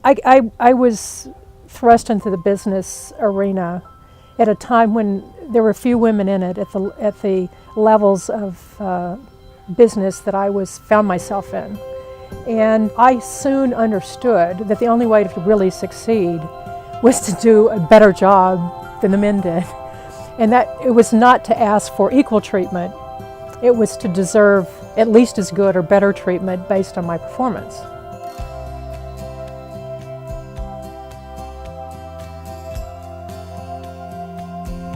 I was thrust into the business arena at a time when there were few women in it at the levels of business that I found myself in. And I soon understood that the only way to really succeed was to do a better job than the men did. And that it was not to ask for equal treatment, it was to deserve at least as good or better treatment based on my performance.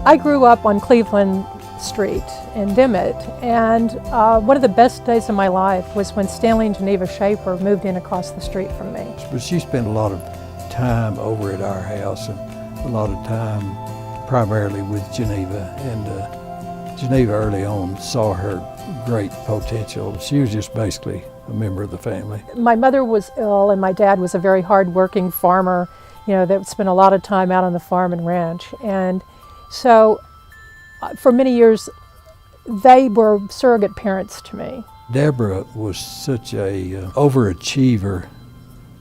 I grew up on Cleveland Street in Dimmitt, and one of the best days of my life was when Stanley and Geneva SCHAEFFER moved in across the street from me. But she spent a lot of time over at our house and a lot of time primarily with Geneva, and Geneva early on saw her great potential. She was just basically a member of the family. My mother was ill and my dad was a very hard-working farmer, you know, that spent a lot of time out on the farm and ranch. And so for many years, they were surrogate parents to me. Deborah was such a overachiever.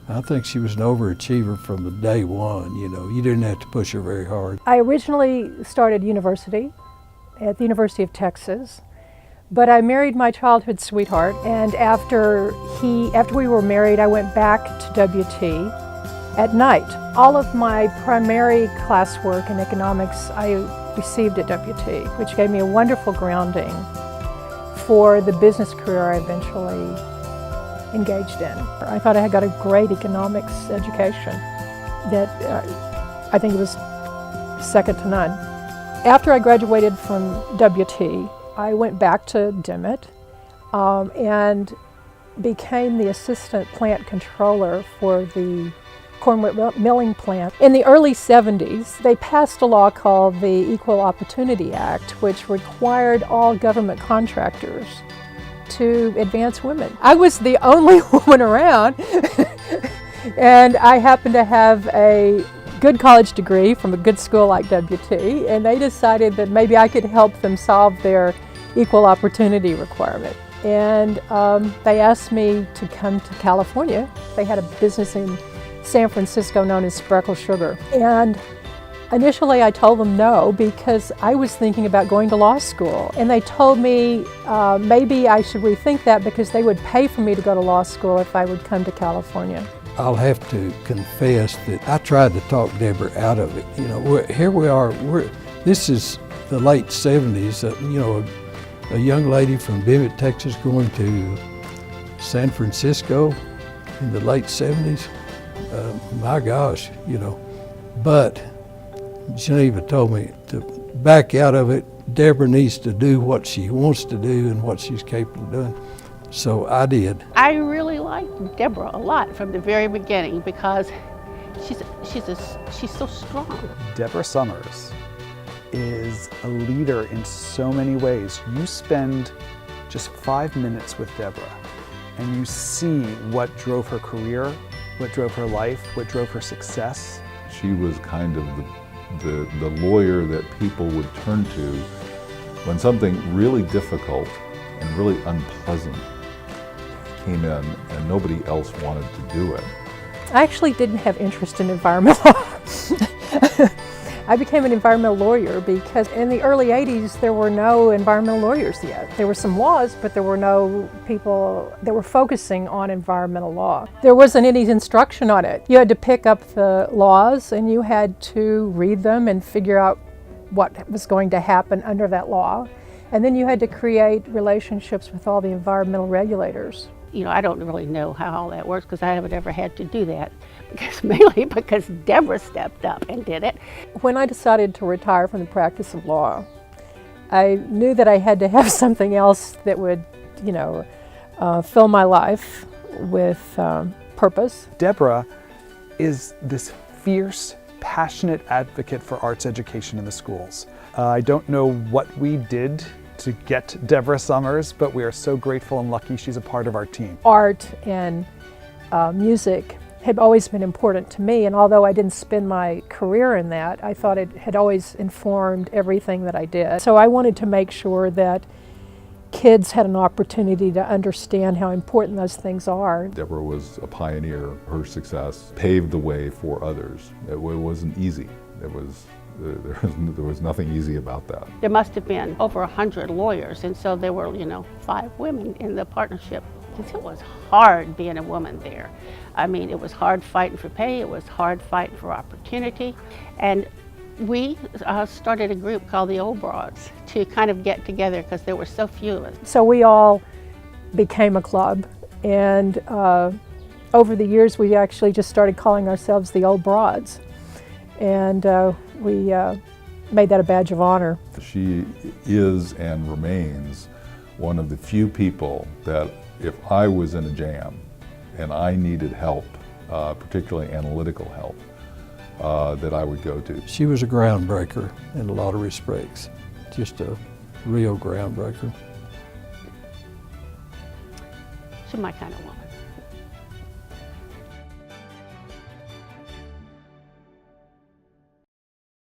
I think she was an overachiever from the day one, you know. You didn't have to push her very hard. I originally started university at the University of Texas, but I married my childhood sweetheart, and after we were married, I went back to WT at night. All of my primary classwork in economics I received at WT, which gave me a wonderful grounding for the business career I eventually engaged in. I thought I had got a great economics education that I think it was second to none. After I graduated from WT, I went back to Dimmitt and became the assistant plant controller for the corn milling plant. In the early 70s, they passed a law called the Equal Opportunity Act, which required all government contractors to advance women. I was the only woman around, and I happened to have a good college degree from a good school like WT, and they decided that maybe I could help them solve their equal opportunity requirement. And they asked me to come to California. They had a business in San Francisco known as Spreckle Sugar. And initially I told them no because I was thinking about going to law school. And they told me maybe I should rethink that because they would pay for me to go to law school if I would come to California. I'll have to confess that I tried to talk Deborah out of it. You know, here we are, this is the late 70s, you know, a young lady from Dimmitt, Texas going to San Francisco in the late 70s. My gosh, you know. But Geneva told me to back out of it. Deborah needs to do what she wants to do and what she's capable of doing. So I did. I really liked Deborah a lot from the very beginning because she's so strong. Deborah Summers is a leader in so many ways. You spend just 5 minutes with Deborah and you see what drove her career, what drove her life, what drove her success. She was kind of the lawyer that people would turn to when something really difficult and really unpleasant came in and nobody else wanted to do it. I actually didn't have interest in environmental law. I became an environmental lawyer because in the early 80s there were no environmental lawyers yet. There were some laws, but there were no people that were focusing on environmental law. There wasn't any instruction on it. You had to pick up the laws and you had to read them and figure out what was going to happen under that law. And then you had to create relationships with all the environmental regulators. You know, I don't really know how all that works because I haven't ever had to do that, mainly because Deborah stepped up and did it. When I decided to retire from the practice of law, I knew that I had to have something else that would, you know, fill my life with purpose. Deborah is this fierce, passionate advocate for arts education in the schools. I don't know what we did to get Deborah Summers, but we are so grateful and lucky she's a part of our team. Art and music had always been important to me, and although I didn't spend my career in that, I thought it had always informed everything that I did. So I wanted to make sure that kids had an opportunity to understand how important those things are. Deborah was a pioneer. Her success paved the way for others. It wasn't easy. There was nothing easy about that. There must have been over 100 lawyers, and so there were, 5 women in the partnership. It was hard being a woman there. I mean, it was hard fighting for pay, it was hard fighting for opportunity, and we started a group called the Old Broads to kind of get together because there were so few of us. So we all became a club, and over the years we actually just started calling ourselves the Old Broads, and we made that a badge of honor. She is and remains one of the few people that if I was in a jam and I needed help, particularly analytical help, that I would go to. She was a groundbreaker in a lot of respects, just a real groundbreaker. She's my kind of woman.